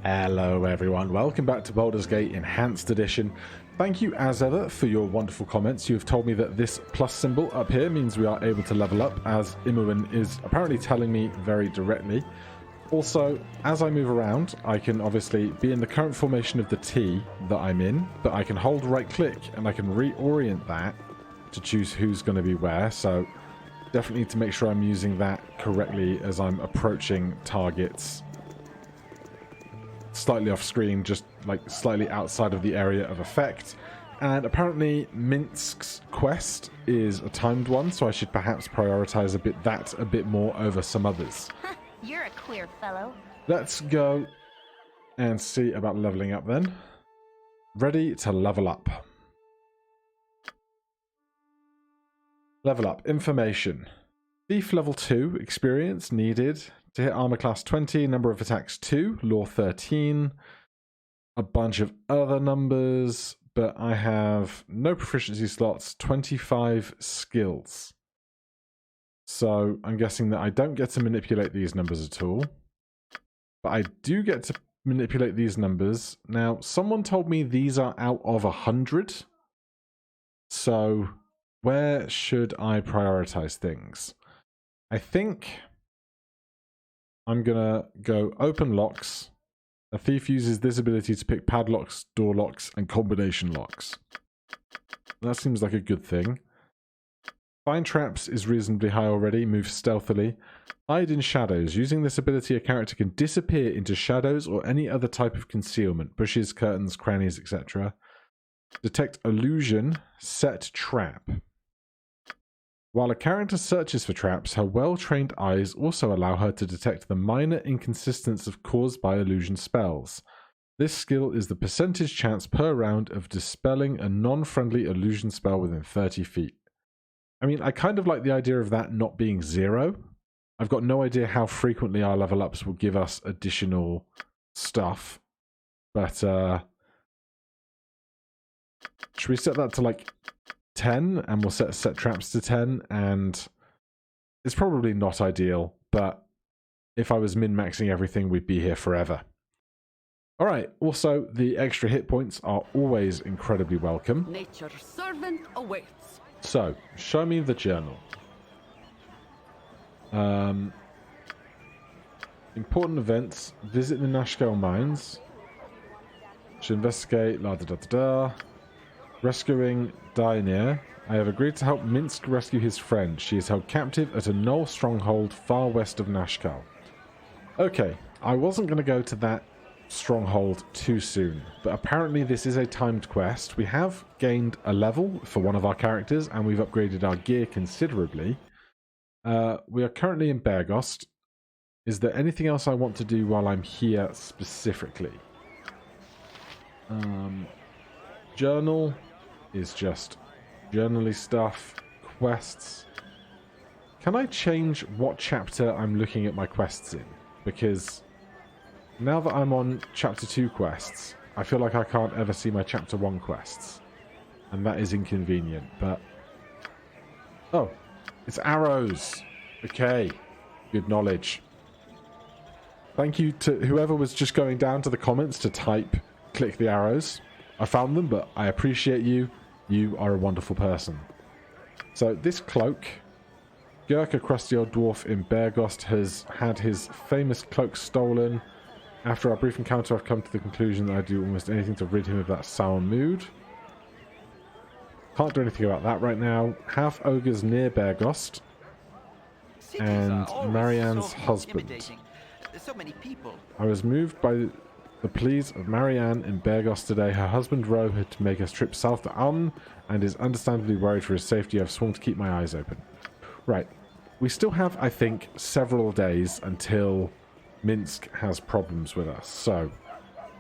Hello everyone, welcome back to Baldur's Gate Enhanced Edition. Thank you as ever for your wonderful comments. You have told me that this plus symbol up here means we are able to level up, as Imoen is apparently telling me very directly. Also, as I move around, I can obviously be in the current formation of the T that I'm in, but I can hold right click and I can reorient that to choose who's going to be where, so definitely need to make sure I'm using that correctly as I'm approaching targets slightly off screen, just like slightly outside of the area of effect. And apparently Minsk's quest is a timed one, so I should perhaps prioritize that a bit more over some others. You're a queer fellow. Let's go and see about leveling up then. Ready to level up. Level up. Information. Thief level 2 experience needed. To hit armor class 20, number of attacks 2, lore 13, a bunch of other numbers, but I have no proficiency slots, 25 skills. So I'm guessing that I don't get to manipulate these numbers at all, but I do get to manipulate these numbers. Now, someone told me these are out of 100, so where should I prioritize things? I think I'm gonna go open locks. A thief uses this ability to pick padlocks, door locks, and combination locks. That seems like a good thing. Find traps is reasonably high already, moves stealthily. Hide in shadows. Using this ability, a character can disappear into shadows or any other type of concealment, bushes, curtains, crannies, etc. Detect illusion, set trap. While a character searches for traps, her well-trained eyes also allow her to detect the minor inconsistencies caused by illusion spells. This skill is the percentage chance per round of dispelling a non-friendly illusion spell within 30 feet. I mean, I kind of like the idea of that not being 0. I've got no idea how frequently our level ups will give us additional stuff, but should we set that to like 10, and we'll set traps to 10, and it's probably not ideal, but if I was min-maxing everything, we'd be here forever. Alright, also, the extra hit points are always incredibly welcome. Nature's servant awaits. So, show me the journal. Important events. Visit the Nashkel mines. Should investigate, la da da da da. Rescuing Dainir. I have agreed to help Minsk rescue his friend. She is held captive at a Knoll stronghold far west of Nashkel. Okay, I wasn't going to go to that stronghold too soon, but apparently this is a timed quest. We have gained a level for one of our characters, and we've upgraded our gear considerably. We are currently in Bergost. Is there anything else I want to do while I'm here specifically? Journal is just journally stuff. Quests. Can I change what chapter I'm looking at my quests in? Because now that I'm on chapter 2 quests, I feel like I can't ever see my chapter 1 quests. And that is inconvenient, but... Oh, it's arrows. Okay, good knowledge. Thank you to whoever was just going down to the comments to type, click the arrows. I found them, but I appreciate you. You are a wonderful person. So this cloak, Gurk, a crusty old dwarf in Bergost, has had his famous cloak stolen. After our brief encounter, I've come to the conclusion that I'd do almost anything to rid him of that sour mood. Can't do anything about that right now. Half ogres near Bergost. And Marianne's husband. So many people. I was moved by the pleas of Marianne in Bergost today. Her husband Ro had to make a trip south to Aln and is understandably worried for his safety. I've sworn to keep my eyes open. Right. We still have, I think, several days until Minsk has problems with us. So,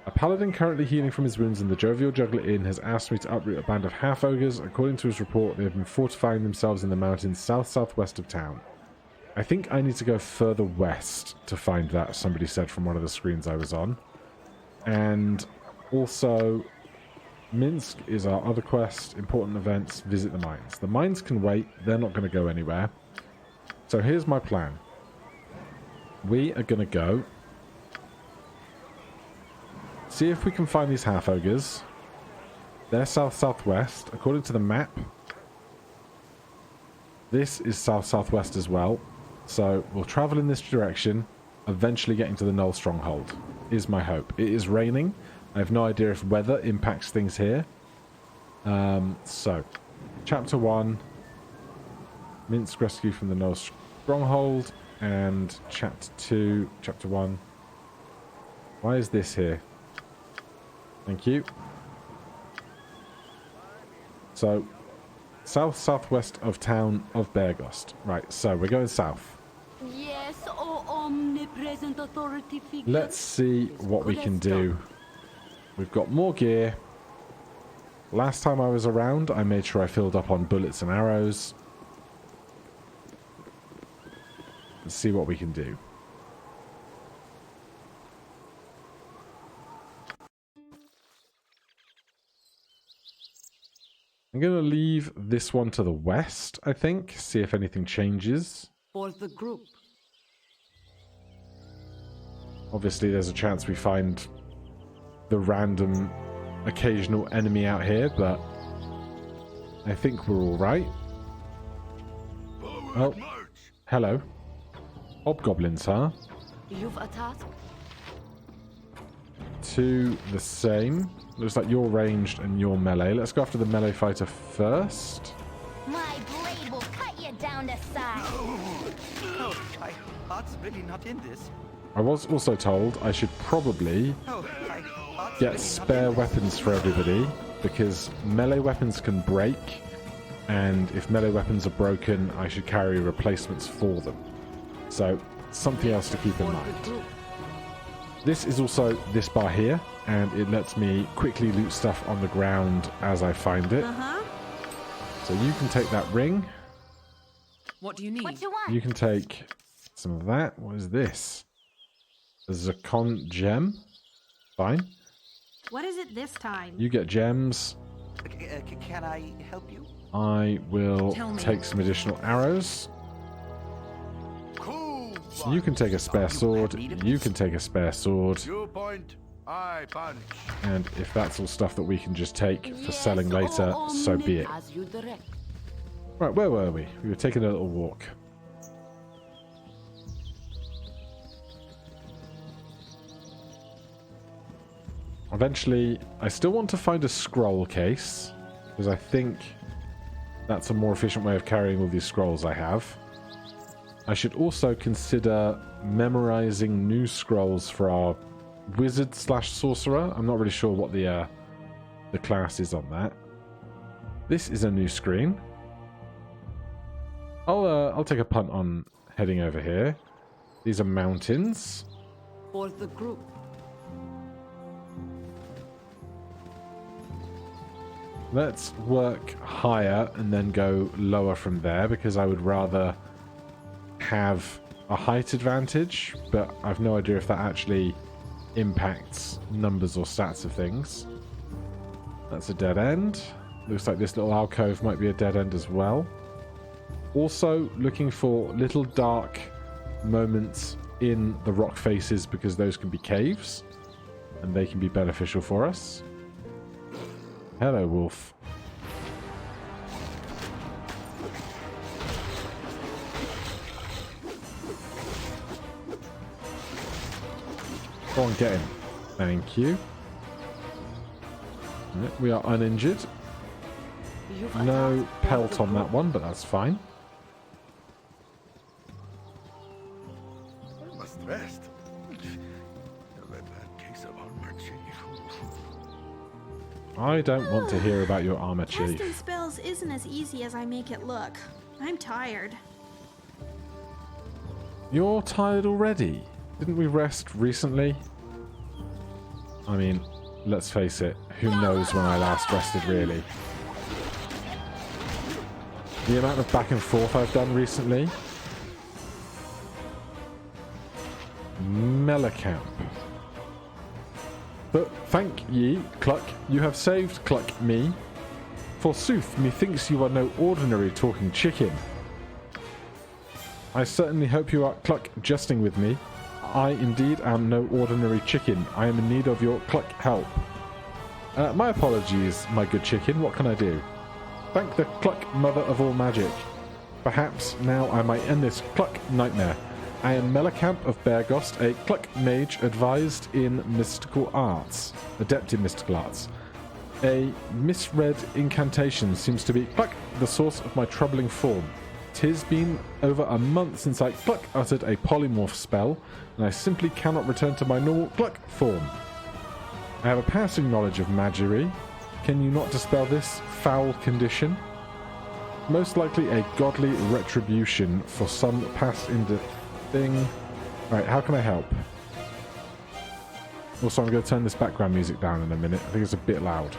a paladin currently healing from his wounds in the Jovial Juggler Inn has asked me to uproot a band of half-ogres. According to his report, they have been fortifying themselves in the mountains south-southwest of town. I think I need to go further west to find that, somebody said from one of the screens I was on. And also, Minsk is our other quest. Important events, visit the mines. The mines can wait. They're not going to go anywhere. So here's my plan. We are going to go see if we can find these half ogres. They're south-southwest. According to the map, this is south-southwest as well. So we'll travel in this direction, eventually getting to the Null Stronghold, is my hope. It is raining. I have no idea if weather impacts things here. So, Chapter 1, Minsk Rescue from the Null Stronghold, and Chapter 2, Chapter 1. Why is this here? Thank you. So, south-southwest of town of Beargost. Right, so we're going south. Yes, oh omnipresent authority figure. Let's see what we can do. We've got more gear. Last time I was around, I made sure I filled up on bullets and arrows. Let's see what we can do. I'm going to leave this one to the west, I think. See if anything changes. For the group. Obviously, there's a chance we find the random occasional enemy out here, but I think we're all right. Oh, hello. Hobgoblins, huh? You've a task? Two the same. Looks like you're ranged and you're melee. Let's go after the melee fighter first. My blade will cut you down to size. Oh, my heart's really not in this. I was also told I should probably Oh, my heart's get really spare not in weapons for everybody, because melee weapons can break, and if melee weapons are broken, I should carry replacements for them. So, something else to keep in For the mind. group. This is also this bar here, and it lets me quickly loot stuff on the ground as I find it. So you can take that ring. What do you need? What you want? You can take some of that. What is this? A Zakon gem. Fine. What is it this time? You get gems. Can I help you? I will Tell me. take some additional arrows. Cool. You can take a spare sword. You can take a spare sword. You point, I punch. And if that's all stuff that we can just take for Yes, selling later, oh, so be it. As you direct. Right, where were we? We were taking a little walk. Eventually, I still want to find a scroll case, because I think that's a more efficient way of carrying all these scrolls I have. I should also consider memorizing new scrolls for our wizard/sorcerer. I'm not really sure what the class is on that. This is a new screen. I'll take a punt on heading over here. These are mountains. For the group. Let's work higher and then go lower from there, because I would rather have a height advantage, but I've no idea if that actually impacts numbers or stats of things. That's a dead end. Looks like this little alcove might be a dead end as well. Also looking for little dark moments in the rock faces, because those can be caves and they can be beneficial for us. Hello, wolf. Go on, get him. Thank you. Right, we are uninjured. You've No attacked for pelt the on that group. one, but that's fine. I must rest. Let that case of armor chief. I don't want to hear about your armor Casting chief. spells isn't as easy as I make it look. I'm tired. You're tired already? Didn't we rest recently? I mean, let's face it, who knows when I last rested, really? The amount of back and forth I've done recently. Mellicamp. But thank ye, Cluck, you have saved Cluck me. Forsooth, methinks you are no ordinary talking chicken. I certainly hope you are, Cluck, jesting with me. I indeed am no ordinary chicken. I am in need of your cluck help. My apologies, my good chicken. What can I do? Thank the cluck mother of all magic. Perhaps now I might end this cluck nightmare. I am Melicamp of Beargost, a cluck mage advised in mystical arts. Adept in mystical arts. A misread incantation seems to be cluck, the source of my troubling form. 'Tis been over a month since I cluck uttered a polymorph spell, and I simply cannot return to my normal cluck form. I have a passing knowledge of magiry. Can you not dispel this foul condition? Most likely a godly retribution for some past in the thing. Right, how can I help? Also, I'm going to turn this background music down in a minute. I think it's a bit loud.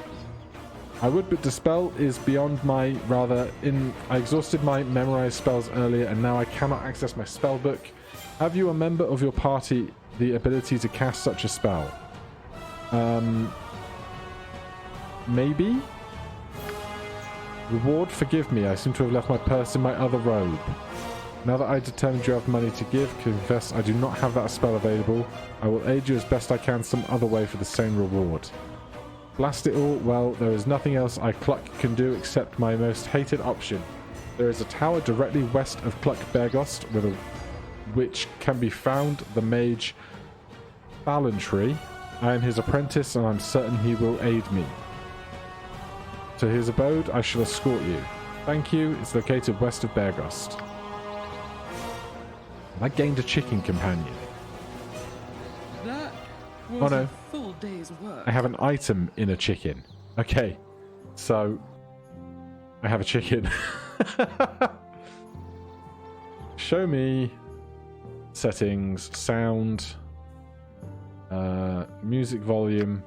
I would, but dispel is beyond my I exhausted my memorized spells earlier, and now I cannot access my spell book. Have you, a member of your party, the ability to cast such a spell? Maybe? Reward, forgive me. I seem to have left my purse in my other robe. Now that I determined you have money to give, confess I do not have that spell available. I will aid you as best I can some other way for the same reward. Blast it all, well, there is nothing else I Cluck can do except my most hated option. There is a tower directly west of Cluck Beargost, which can be found the mage Baldur. I am his apprentice and I'm certain he will aid me. To his abode I shall escort you. Thank you, it's located west of Beargost. I gained a chicken companion. That Oh was no. a full day's work. I have an item in a chicken. Okay. So I have a chicken. Show me settings, sound, music volume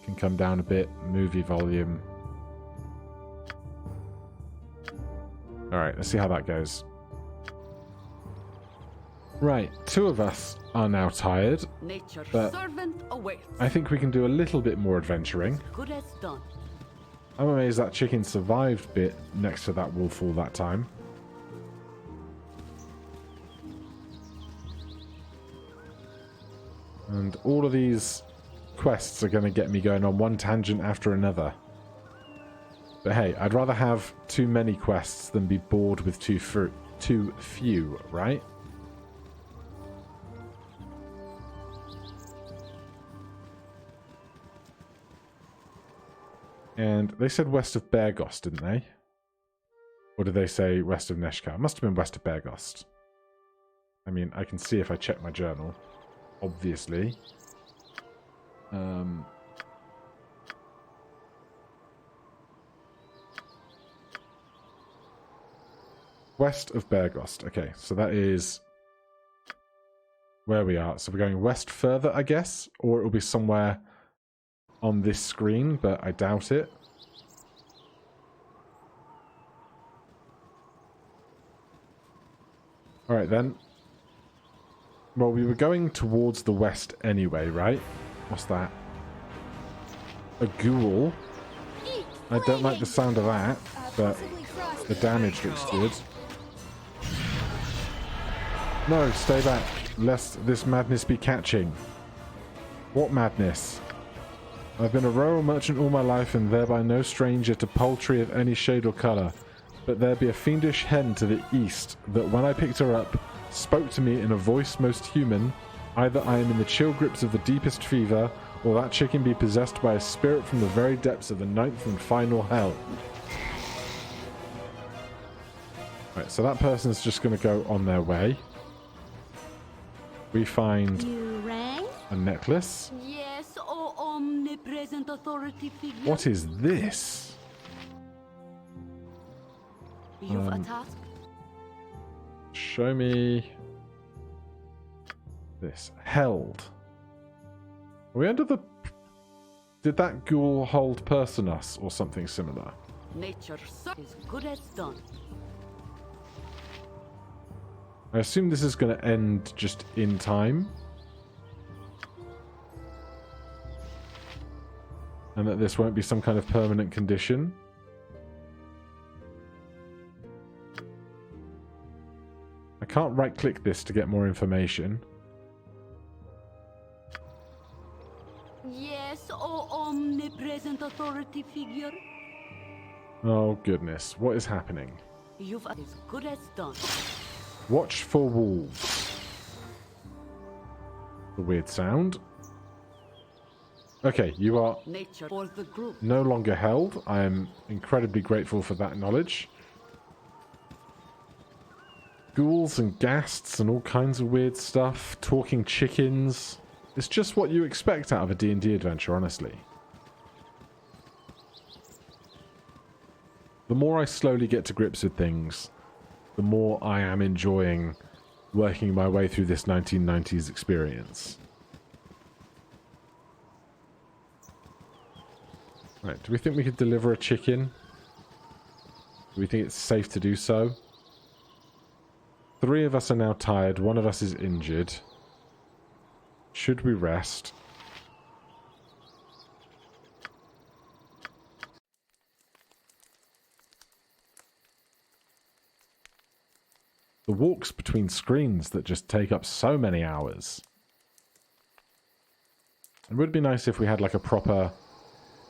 can come down a bit, movie volume. Alright, let's see how that goes. Right, 2 of us are now tired, Nature's but servant awaits. I think we can do a little bit more adventuring. Good as done. I'm amazed that chicken survived bit next to that wolf all that time. And all of these quests are going to get me going on one tangent after another. But hey, I'd rather have too many quests than be bored with too few, right? And they said west of Beargost, didn't they? Or did they say west of Neshka? It must have been west of Beargost. I mean, I can see if I check my journal. Obviously. West of Beargost. Okay, so that is where we are. So we're going west further, I guess? Or it will be somewhere on this screen, but I doubt it. Alright then. Well, we were going towards the west anyway, right? What's that? A ghoul. I don't like the sound of that, but the damage looks good. No, stay back, lest this madness be catching. What madness? I've been a rural merchant all my life, and thereby no stranger to poultry of any shade or colour. But there be a fiendish hen to the east, that when I picked her up, spoke to me in a voice most human. Either I am in the chill grips of the deepest fever, or that chicken be possessed by a spirit from the very depths of the ninth and final hell. Right, so that person's just going to go on their way. We find You rang? a necklace. Yes, oh omnipresent authority figure. What is this? You've a task? Show me this. Held. Are we under the... Did that ghoul hold person us or something similar? Nature's is good as done. I assume this is going to end just in time. And that this won't be some kind of permanent condition. I can't right-click this to get more information. Yes, O omnipresent authority figure. Oh goodness, what is happening? You've as good as done. Watch for wolves. The weird sound. Okay, you are Nature for the group. no longer held. I am incredibly grateful for that knowledge. Ghouls and ghasts and all kinds of weird stuff. Talking chickens. It's just what you expect out of a D&D adventure, honestly. The more I slowly get to grips with things, the more I am enjoying working my way through this 1990s experience. Right, do we think we could deliver a chicken? Do we think it's safe to do so? 3 of us are now tired, 1 of us is injured. Should we rest? The walks between screens that just take up so many hours. It would be nice if we had like a proper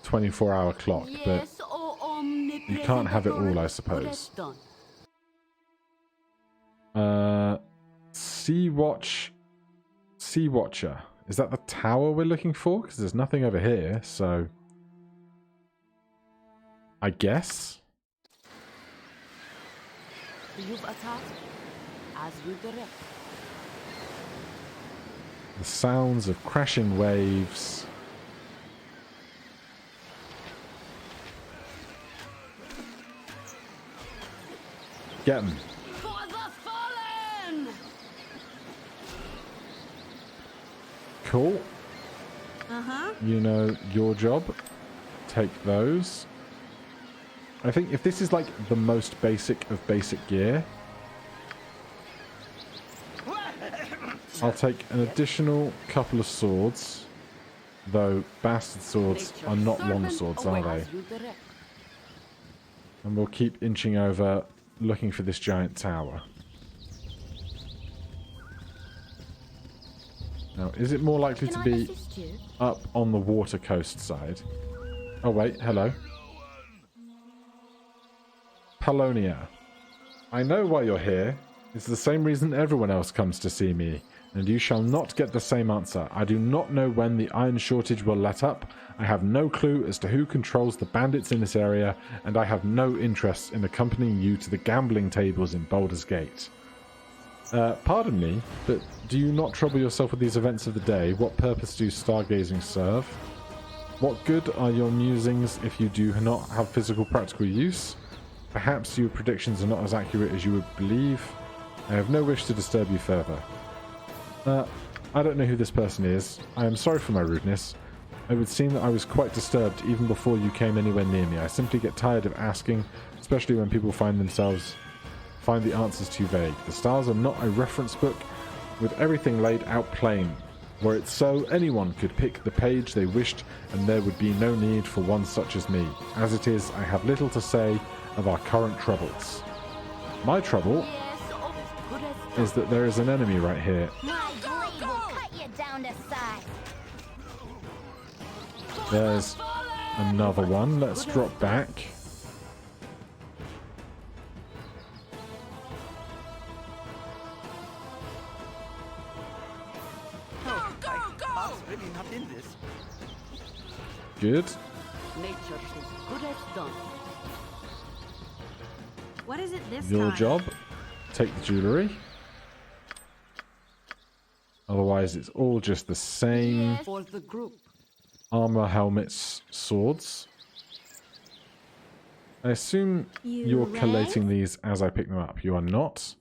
24-hour clock, but Yes, O omnipresent you can't have it all, I authority, good as suppose. done. Sea Watcher. Is that the tower we're looking for? Because there's nothing over here, so... I guess? You've a task as you direct. The sounds of crashing waves. Get 'em. For the fallen! Cool. Uh-huh. You know your job. Take those. I think if this is like the most basic of basic gear, I'll take an additional couple of swords. Though bastard swords are not long swords, are they? And we'll keep inching over, looking for this giant tower. Now, is it more likely to be up on the water coast side? Oh wait, hello. Palonia. I know why you're here. It's the same reason everyone else comes to see me, and you shall not get the same answer. I do not know when the iron shortage will let up. I have no clue as to who controls the bandits in this area, and I have no interest in accompanying you to the gambling tables in Baldur's Gate. Pardon me, but do you not trouble yourself with these events of the day? What purpose do stargazing serve? What good are your musings if you do not have physical practical use? Perhaps your predictions are not as accurate as you would believe. I have no wish to disturb you further. I don't know who this person is. I am sorry for my rudeness. It would seem that I was quite disturbed even before you came anywhere near me. I simply get tired of asking, especially when people find the answers too vague. The stars are not a reference book with everything laid out plain. Were it so, anyone could pick the page they wished, and there would be no need for one such as me. As it is, I have little to say of our current troubles. My trouble is that there is an enemy right here. My blade will cut you down to size. There's another one. Let's drop back. Heart's really not in this. Good. Nature is good as done. What is it this Your time? job. Take the jewellery. Otherwise, it's all just the same For the group. armor, helmets, swords. I assume you're ready? collating these as I pick them up. You are not.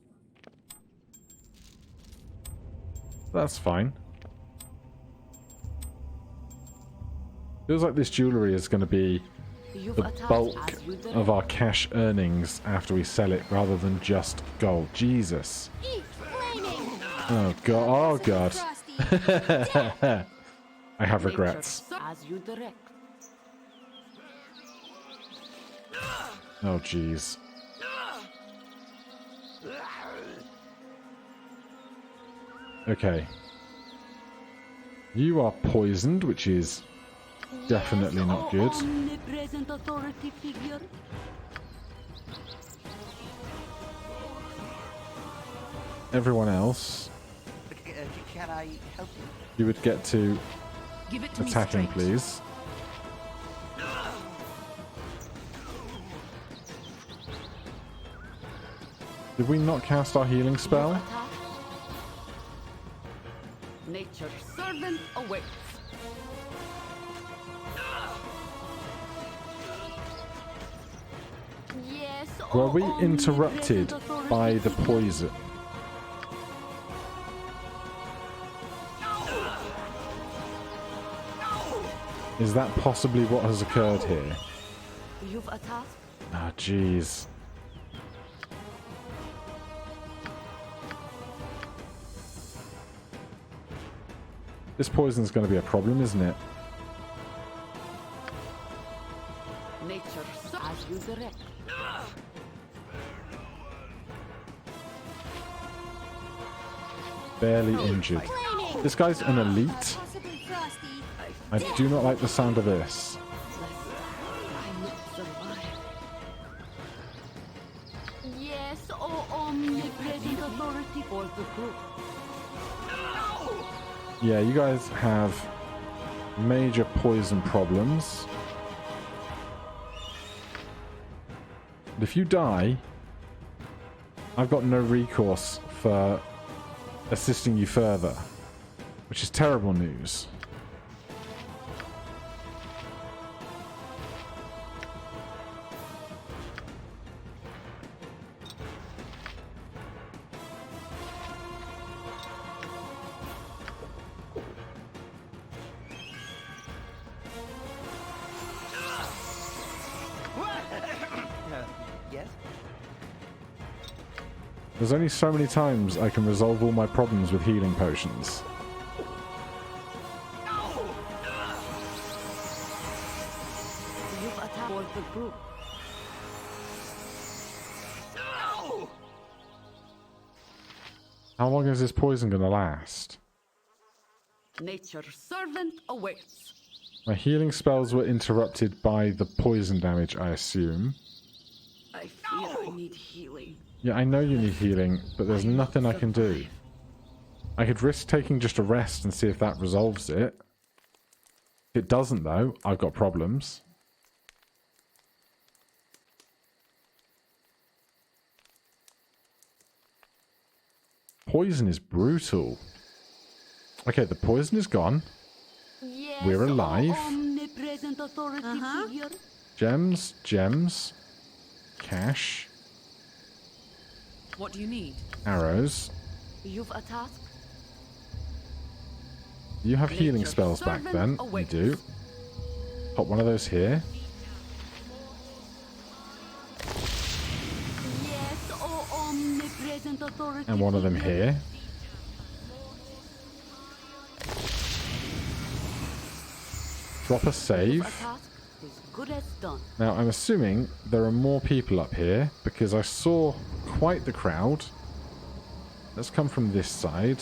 That's fine. Feels like this jewellery is going to be You've the a task bulk as you direct. of our cash earnings after we sell it rather than just gold. Jesus. Eat flaming. Oh god. Oh god. Frosty. I have regrets. Nature as you direct. Oh jeez. Okay. You are poisoned, which is definitely not good. Omnipresent authority figure. Everyone else, Can I help you? you would get to Give it to attack me him, straight. please. Did we not cast our healing spell? Attack. Nature's servant awaits. Yes, Were we omnipresent interrupted authority by the figure. poison? Is that possibly what has occurred here? You've attacked. Ah, jeez. This poison's going to be a problem, isn't it? Nature as you direct. Barely injured. This guy's an elite. Possibly frosty. I do not like the sound of this. I must survive. Yes, O omnipresent authority for the group. Yeah, you guys have major poison problems. And if you die, I've got no recourse for assisting you further, which is terrible news. Yes? There's only so many times I can resolve all my problems with healing potions. You've attacked for the group. How long is this poison going to last? Nature's servant awaits. My healing spells were interrupted by the poison damage, I assume. I fear I need healing. Yeah, I know you need healing, but there's nothing I can do. I could risk taking just a rest and see if that resolves it. If it doesn't, though, I've got problems. Poison is brutal. Okay, the poison is gone. Yes, We're alive. Omnipresent authority figure. Gems, gems, cash, What do you need? arrows. You've attacked. You have healing Nature's spells back servant then. You awaits. do. Pop one of those here. Yes, O omnipresent authority And one of them figure. here. Drop a save. Attack is good as done. Now, I'm assuming there are more people up here because I saw quite the crowd. Let's come from this side.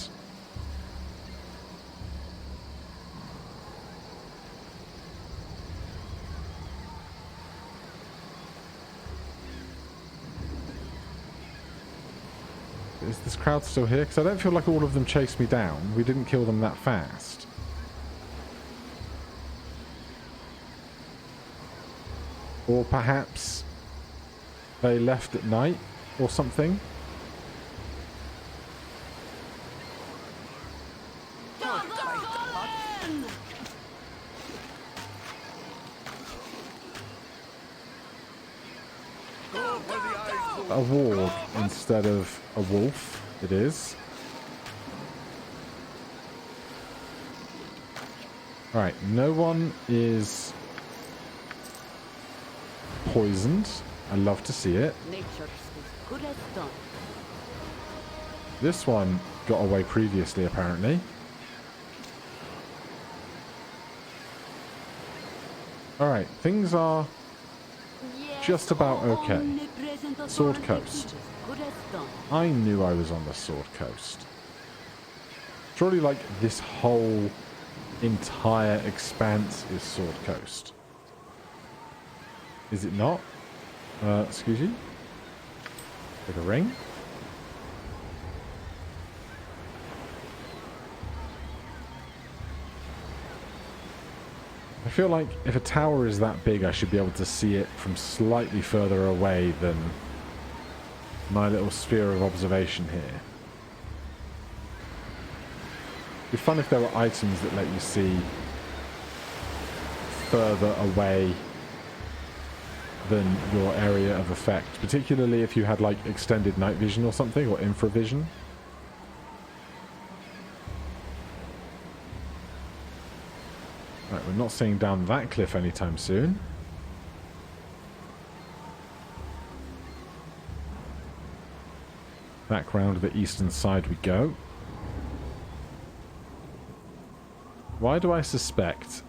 Is this crowd still here? Because I don't feel like all of them chased me down. We didn't kill them that fast. Or perhaps they left at night or something. A warg instead of a wolf, it is. Alright, no one is poisoned. I love to see it. Nature's is good as done. This one got away previously, apparently. Alright, things are Yes, just about O okay. omnipresent Sword authority Coast. figure. Good as done. I knew I was on the Sword Coast. Surely, like, this whole entire expanse is Sword Coast. Is it not? Excuse you? Like a ring? I feel like if a tower is that big, I should be able to see it from slightly further away than my little sphere of observation here. It'd be fun if there were items that let you see further away than your area of effect, particularly if you had like extended night vision or something, or infravision. Right, we're not seeing down that cliff anytime soon. Back round to the eastern side we go. Why do I suspect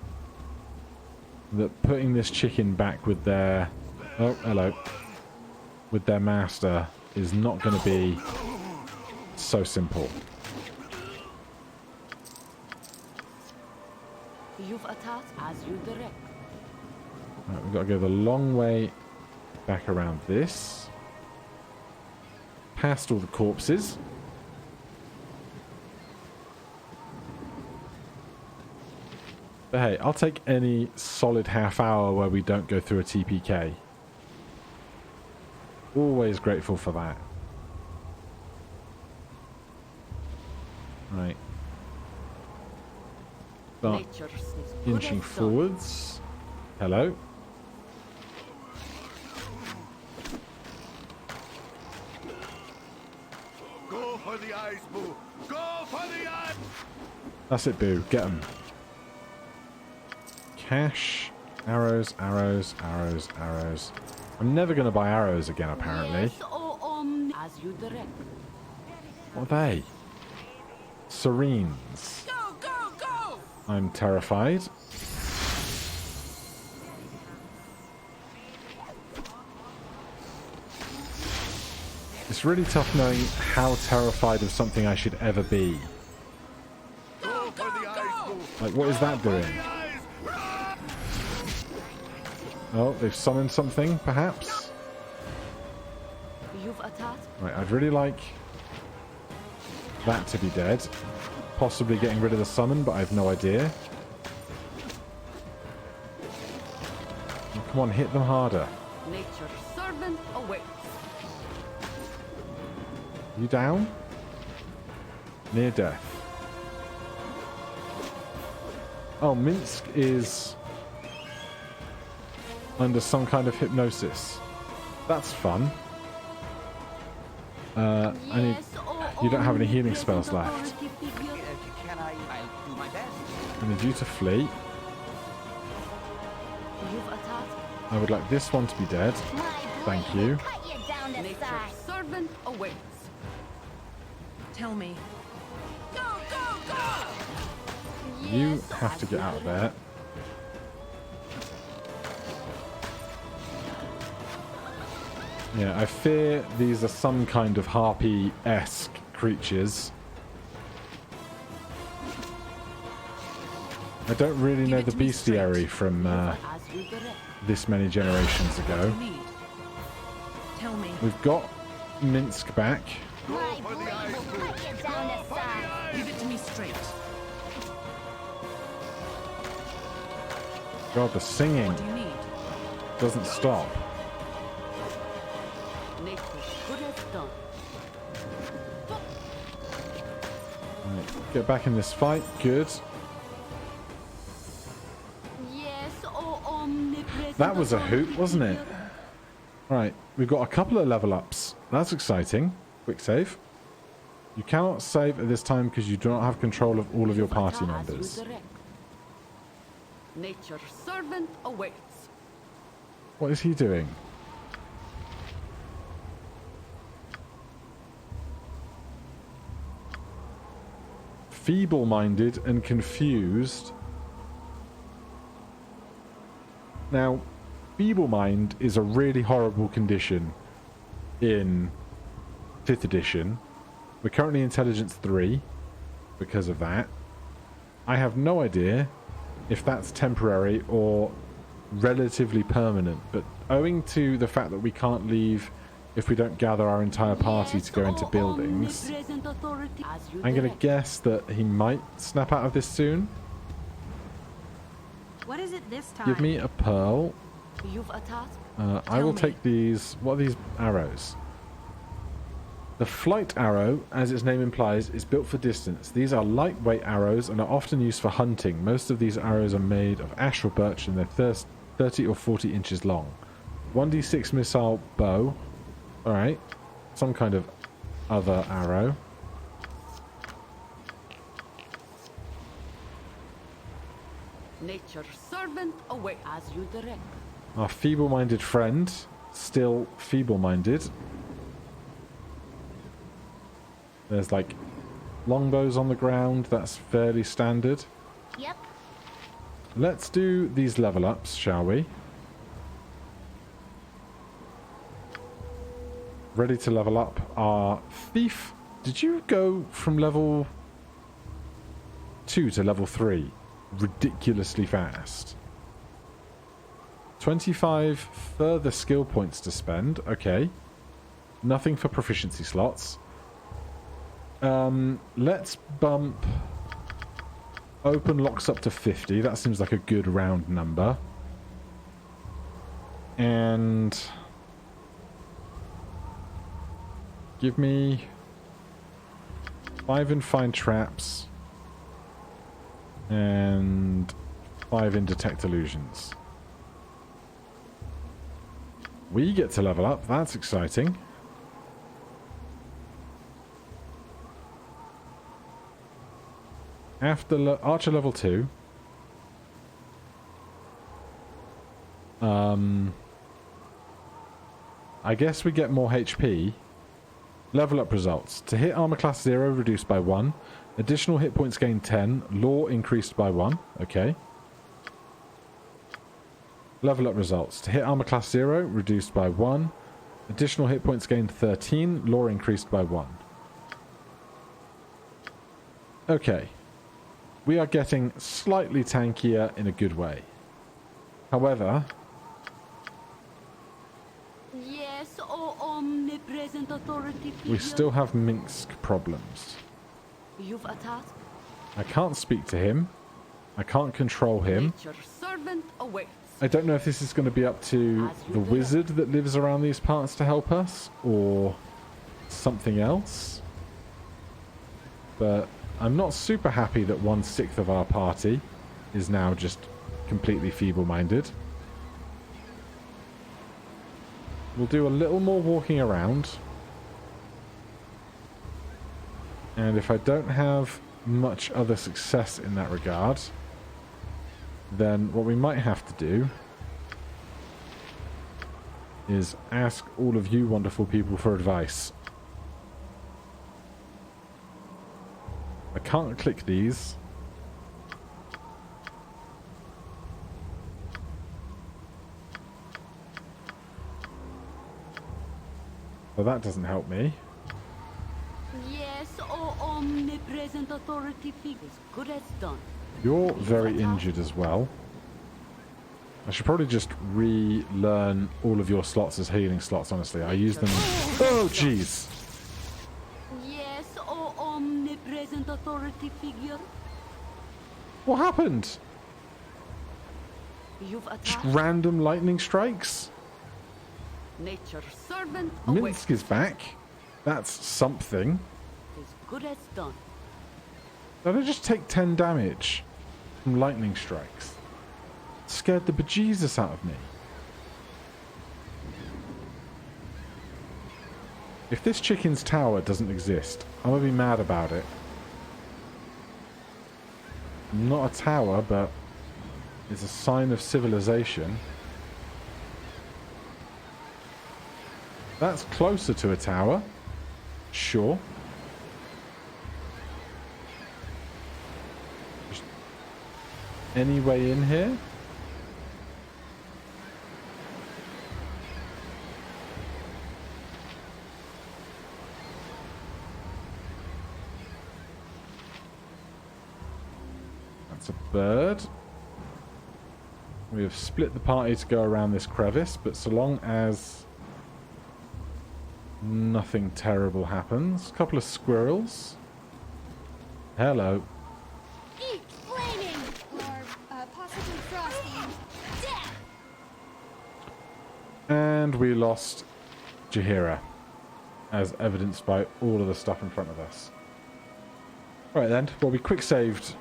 that putting this chicken back with their... Oh, hello. With their master is not going to be so simple. You've attacked as you direct. Right, we've got to go the long way back around this. Past all the corpses. But hey, I'll take any solid half hour where we don't go through a TPK. Always grateful for that. Right. Start inching forwards. Hello. Go for the eyes, Boo! Go for the eyes! That's it, Boo. Get them. Cash. Arrows, arrows, arrows, arrows. I'm never going to buy arrows again, apparently. Yes, as you direct. What are they? Serenes. Go, go, go! I'm terrified. It's really tough knowing how terrified of something I should ever be. Go for the eyes, Boo! Like, what is that doing? Oh, they've summoned something, perhaps? You've attacked. Right, I'd really like that to be dead. Possibly getting rid of the summon, but I have no idea. Oh, come on, hit them harder. Nature's servant awaits. You down? Near death. Oh, Minsk is under some kind of hypnosis. That's fun. I need... You don't have any healing spells left. Can I'll do my best. I need you to flee. You've attacked. I would like this one to be dead. Thank you. Cut you down to Nature's size. servant awaits. Tell me. Go, go, go! You have to get out of there. Yeah, I fear these are some kind of harpy-esque creatures. I don't really know the bestiary from As you direct. this many generations ago. You need. Tell me. We've got Minsk back. My blade will cut you down to size. Give it to me straight. God, the singing What do you need? doesn't stop. Nature's good as done. Right, get back in this fight. Good. Yes, omnipresent. That was a hoot, wasn't it? Right, we've got a couple of level ups. That's exciting. Quick save. You cannot save at this time because you do not have control of all of your party members. Nature's servant awaits. What is he doing? Feeble-minded and confused. Now, feeble-mind is a really horrible condition in 5th edition. We're currently intelligence 3 because of that. I have no idea if that's temporary or relatively permanent, but owing to the fact that we can't leave if we don't gather our entire party to go into buildings, I'm going to guess that he might snap out of this soon. What is it this time? Give me a pearl. You've a task? I will me. take these. What are these arrows? The flight arrow, as its name implies, is built for distance. These are lightweight arrows and are often used for hunting. Most of these arrows are made of ash or birch and they're 30 or 40 inches long. 1d6 missile bow. Alright. Some kind of other arrow. Nature's servant away as you direct. Our feeble-minded friend. Still feeble-minded. There's like longbows on the ground. That's fairly standard. Yep. Let's do these level ups, shall we? Ready to level up our thief. Did you go from level 2 to level 3 ridiculously fast? 25 further skill points to spend. Okay. Nothing for proficiency slots. Let's bump open locks up to 50. That seems like a good round number. And give me 5 in find traps and 5 in detect illusions. We get to level up. That's exciting. After Archer level 2, I guess we get more HP. Level up results. To hit armor class 0, reduced by 1. Additional hit points gained 10. Law increased by 1. Okay. Level up results. To hit armor class 0, reduced by 1. Additional hit points gained 13. Law increased by 1. Okay. We are getting slightly tankier in a good way. However, Yes, O omnipresent authority we figure. still have Minsk problems. You've a task? I can't speak to him. I can't control him. Nature's servant awaits. I don't know if this is going to be up to the wizard that lives around these parts to help us, or something else. But I'm not super happy that 1/6 of our party is now just completely feeble-minded. We'll do a little more walking around. And if I don't have much other success in that regard, then what we might have to do is ask all of you wonderful people for advice. I can't click these. Well, that doesn't help me. Yes, O omnipresent authority figure. As good as done. You're very injured as well. I should probably just relearn all of your slots as healing slots, honestly. I use them... Oh, jeez! Yes, O omnipresent authority figure. What happened? You've a Just task? random lightning strikes? Nature's servant awaits. Minsk is back. That's something. As good as done. Did I just take 10 damage from lightning strikes? Scared the bejesus out of me. If this chicken's tower doesn't exist, I'm gonna be mad about it. Not a tower, but it's a sign of civilization. That's closer to a tower. Sure. Just any way in here? bird. We have split the party to go around this crevice, but so long as nothing terrible happens. A couple of squirrels. Hello. Eat flaming! Or possibly frosty. Death! And we lost Jaheira, as evidenced by all of the stuff in front of us. Right then, well, we quick saved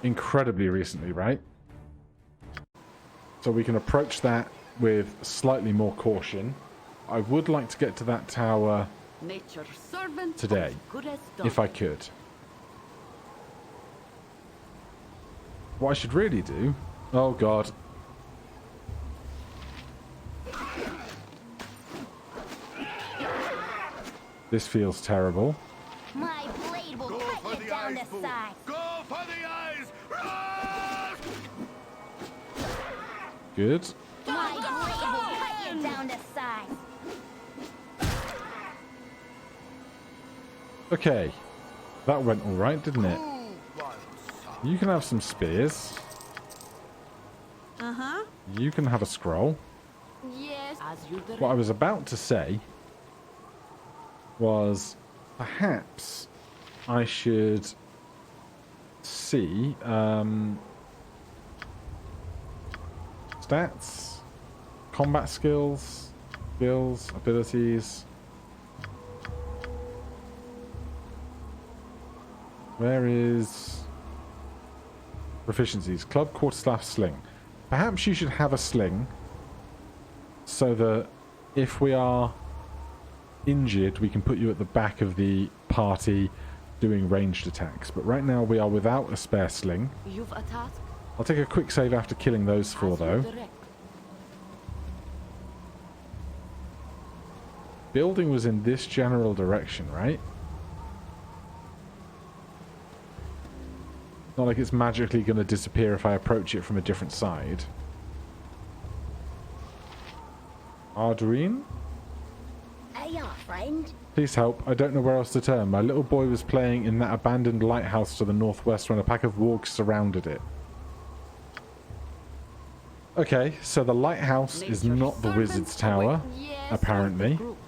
incredibly recently, right? So we can approach that with slightly more caution. I would like to get to that tower Nature's servant today, as good as done. if I could. What I should really do... Oh, God. This feels terrible. My blade will cut you down to size. Go for the eyes! Run! Good. My blade will cut you down to size. Okay. That went alright, didn't it? You can have some spears. Uh-huh. You can have a scroll. Yes, as you direct. What I was about to say was perhaps I should see stats, combat skills, abilities. Where is proficiencies? Club, quarterstaff, sling. Perhaps you should have a sling so that if we are injured, we can put you at the back of the party doing ranged attacks. But right now we are without a spare sling. You've a task. I'll take a quick save after killing those four, As you though. direct. Building was in this general direction, right? Not like it's magically going to disappear if I approach it from a different side. Arduine? Hey, friend. Please help. I don't know where else to turn. My little boy was playing in that abandoned lighthouse to the northwest when a pack of wargs surrounded it. Okay, so the lighthouse is Nature's not the servant wizard's tower, await. Yes, apparently. of the group.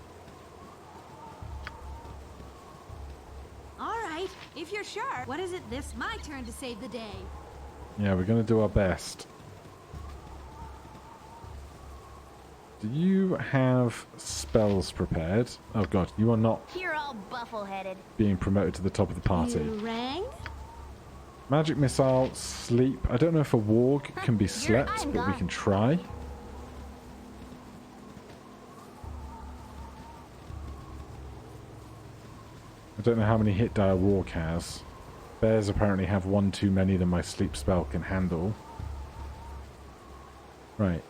All right, if you're sure. What is it this my turn to save the day? Yeah, we're going to do our best. Do you have spells prepared? Oh god, you are not You're all buffle-headed. being promoted to the top of the party. You rang? Magic missile, sleep. I don't know if a warg can be slept, I'm but we gone. can try. I don't know how many hit die a warg has. Bears apparently have one too many than my sleep spell can handle. Right.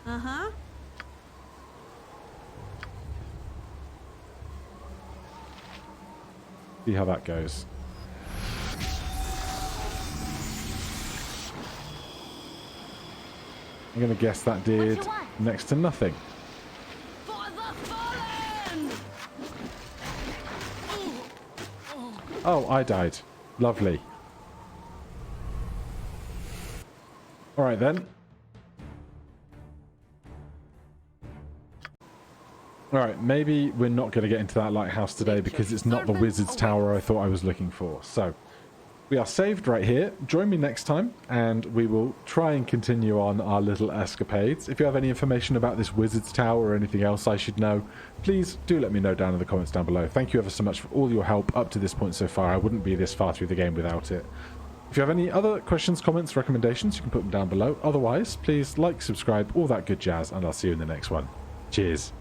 Uh-huh. See how that goes. I'm going to guess that did you want? next to nothing. For the fallen! Oh, I died. Lovely. Alright then. Alright, maybe we're not going to get into that lighthouse today because it's not the wizard's tower I thought I was looking for. So, we are saved right here. Join me next time and we will try and continue on our little escapades. If you have any information about this wizard's tower or anything else I should know, please do let me know down in the comments down below. Thank you ever so much for all your help up to this point so far. I wouldn't be this far through the game without it. If you have any other questions, comments, recommendations, you can put them down below. Otherwise, please like, subscribe, all that good jazz, and I'll see you in the next one. Cheers.